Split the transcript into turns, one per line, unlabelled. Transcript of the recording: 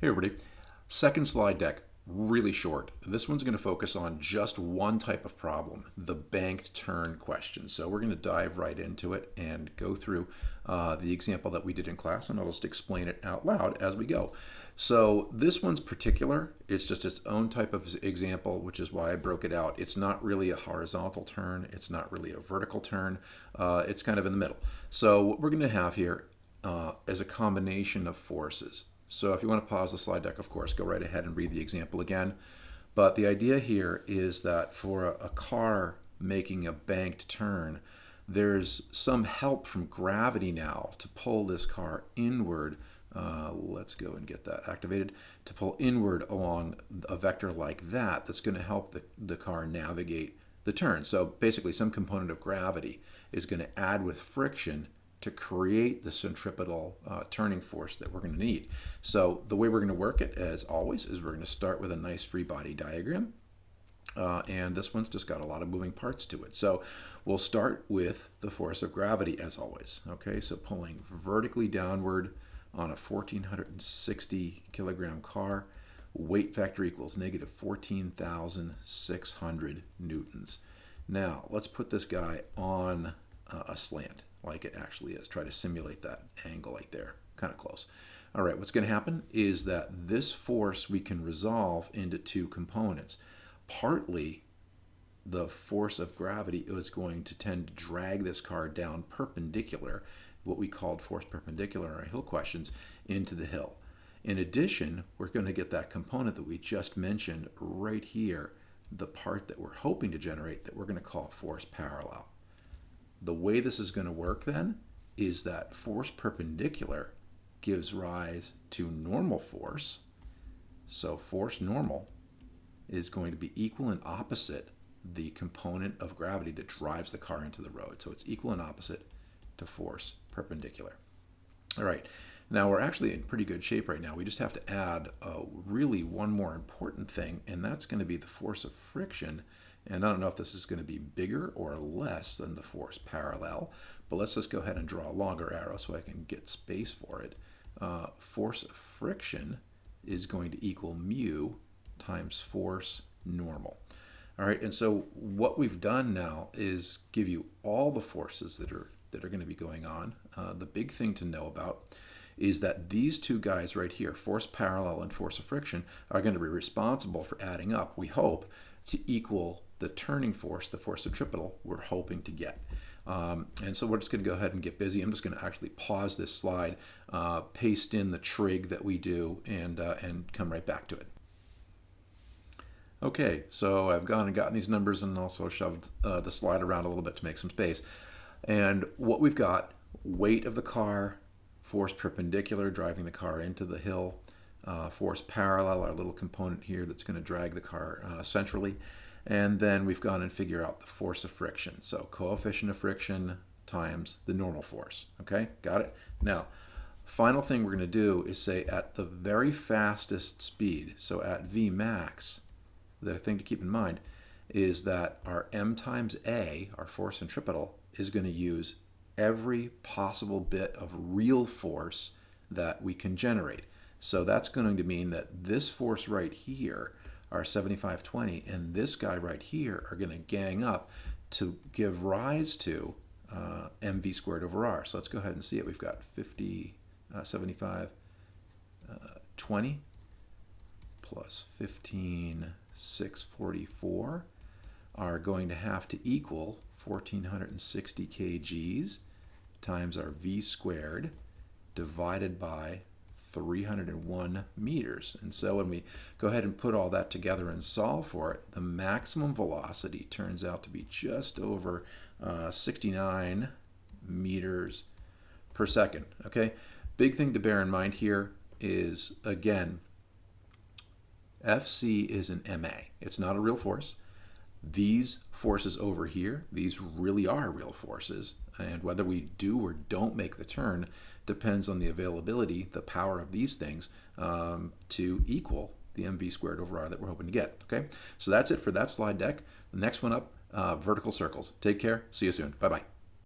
Hey everybody. Second slide deck, really short. This one's going to focus on just one type of problem, the banked turn question. So we're going to dive right into it and go through the example that we did in class, and I'll just explain it out loud as we go. So this one's particular. It's just its own type of example, which is why I broke it out. It's not really a horizontal turn. It's not really a vertical turn. It's kind of in the middle. So what we're going to have here is a combination of forces. So if you want to pause the slide deck, of course, go right ahead and read the example again. But the idea here is that for a car making a banked turn, there's some help from gravity now to pull this car inward. Let's go and get that activated. To pull inward along a vector like that, that's going to help the car navigate the turn. So basically some component of gravity is going to add with friction to create the centripetal turning force that we're going to need. So the way we're going to work it, as always, is we're going to start with a nice free body diagram. And this one's just got a lot of moving parts to it. So we'll start with the force of gravity, as always. Okay, so pulling vertically downward on a 1,460 kilogram car, weight factor equals negative 14,600 newtons. Now, let's put this guy on a slant, like it actually is. Try to simulate that angle right there, kind of close. All right, what's going to happen is that this force we can resolve into two components. Partly, the force of gravity is going to tend to drag this car down perpendicular, what we called force perpendicular in our hill questions, into the hill. In addition, we're going to get that component that we just mentioned right here, the part that we're hoping to generate that we're going to call force parallel. The way this is going to work then is that force perpendicular gives rise to normal force. So force normal is going to be equal and opposite the component of gravity that drives the car into the road. So it's equal and opposite to force perpendicular. All right, now we're actually in pretty good shape right now. We just have to add really one more important thing, and that's going to be the force of friction. And I don't know if this is going to be bigger or less than the force parallel, but let's just go ahead and draw a longer arrow so I can get space for it. Force of friction is going to equal mu times force normal. All right, and so what we've done now is give you all the forces that are going to be going on. The big thing to know about is that these two guys right here, force parallel and force of friction, are going to be responsible for adding up, we hope, to equal the turning force, the force centripetal, we're hoping to get. And so we're just going to go ahead and get busy. I'm just going to actually pause this slide, paste in the trig that we do, and come right back to it. Okay, so I've gone and gotten these numbers and also shoved the slide around a little bit to make some space. And what we've got, weight of the car, force perpendicular driving the car into the hill, force parallel, our little component here that's going to drag the car centrally. And then we've gone and figured out the force of friction. So coefficient of friction times the normal force. Okay, got it? Now, final thing we're going to do is say at the very fastest speed, so at V max, the thing to keep in mind is that our m times a, our force centripetal, is going to use every possible bit of real force that we can generate. So that's going to mean that this force right here, our 7520, and this guy right here are going to gang up to give rise to mv squared over r. So let's go ahead and see it. We've got 75, 20 plus 15,644 are going to have to equal 1,460 kgs times our v squared divided by 301 meters. And so when we go ahead and put all that together and solve for it, the maximum velocity turns out to be just over 69 meters per second. Okay, big thing to bear in mind here is, again, Fc is an ma. It's not a real force. These forces over here, these really are real forces, and whether we do or don't make the turn depends on the availability, the power of these things to equal the mv squared over r that we're hoping to get. Okay, so that's it for that slide deck. The next one up, vertical circles. Take care. See you soon. Bye-bye.